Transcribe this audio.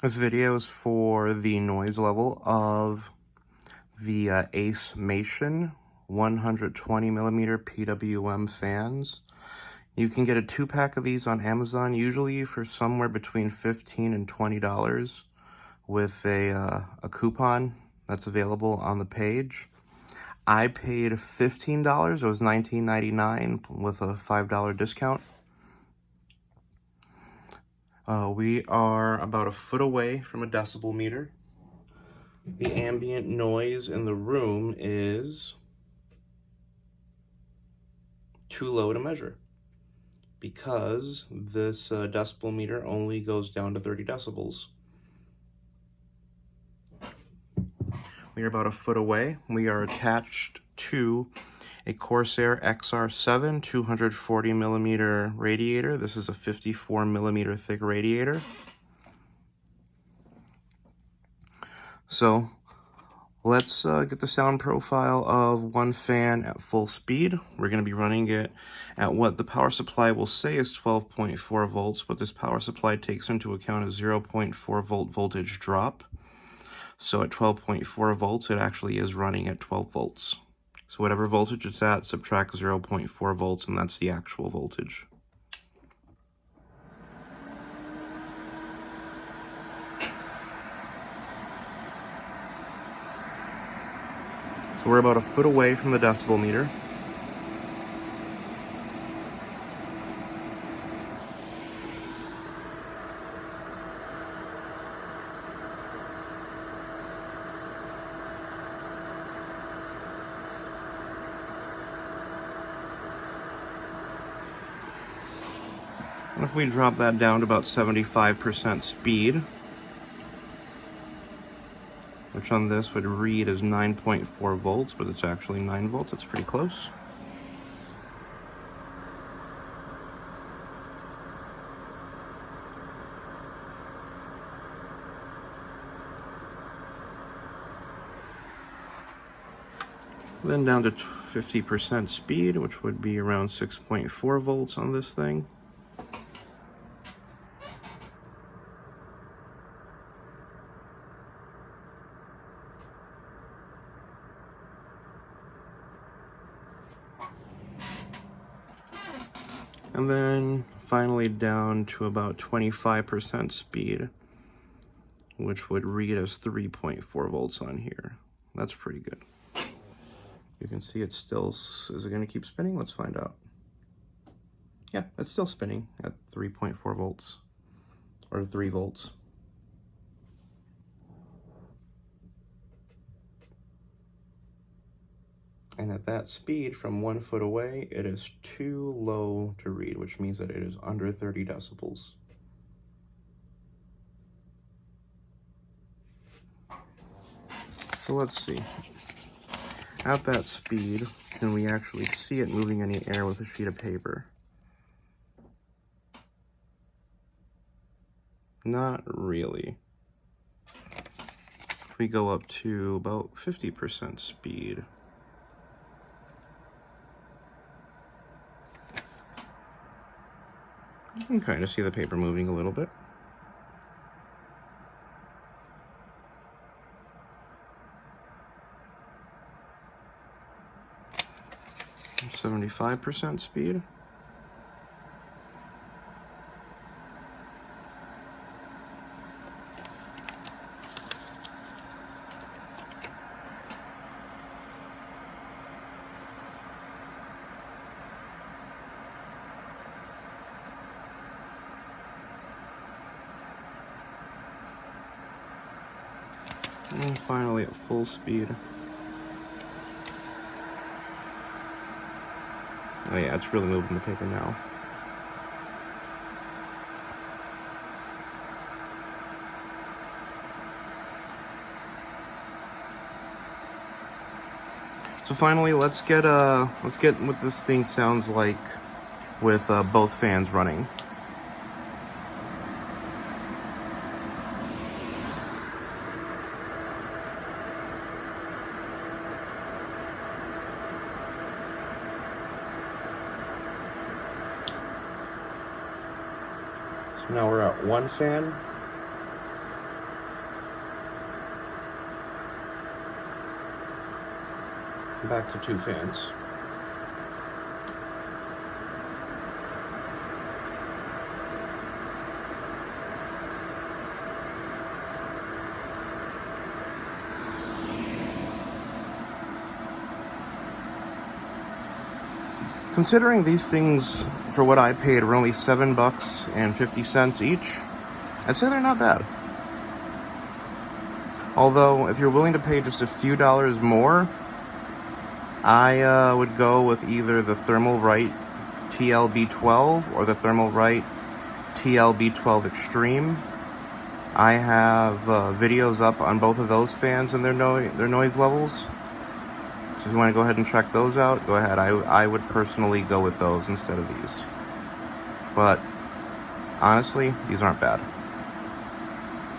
This video is for the noise level of the ACMEMATION 120mm PWM fans. You can get a 2-pack of these on Amazon, usually for somewhere between $15 and $20, with a coupon that's available on the page. I paid $15. It was $19.99 with a $5 discount. We are about a foot away from a decibel meter. The ambient noise in the room is too low to measure because this decibel meter only goes down to 30 decibels. We are about a foot away. We are attached to a Corsair XR7 240mm radiator. This is a 54mm thick radiator. So let's get the sound profile of one fan at full speed. We're going to be running it at what the power supply will say is 12.4 volts, but this power supply takes into account a 0.4 volt voltage drop. So at 12.4 volts, it actually is running at 12 volts. So whatever voltage it's at, subtract 0.4 volts, and that's the actual voltage. So we're about a foot away from the decibel meter. And if we drop that down to about 75% speed, which on this would read as 9.4 volts, but it's actually 9 volts. It's pretty close. Then down to 50% speed, which would be around 6.4 volts on this thing. And then finally down to about 25% speed, which would read as 3.4 volts on here. That's pretty good. You can see it's still, is it going to keep spinning? Let's find out. Yeah, it's still spinning at 3.4 volts, or 3 volts. And at that speed, from 1 foot away, it is too low to read, which means that it is under 30 decibels. So let's see. At that speed, can we actually see it moving any air with a sheet of paper? Not really. If we go up to about 50% speed, you can kind of see the paper moving a little bit. And 75% speed. And finally at full speed. Oh yeah, it's really moving the paper now. So finally, let's get what this thing sounds like with both fans running. So now we're at one fan. back to 2 fans. Considering these things, for what I paid, were only $7.50 each, I'd say they're not bad. Although, if you're willing to pay just a few dollars more, I would go with either the Thermalright TLB12 or the Thermalright TLB12 Extreme. I have videos up on both of those fans and their noise levels. So if you want to go ahead and check those out, go ahead. I would personally go with those instead of these. But honestly, these aren't bad.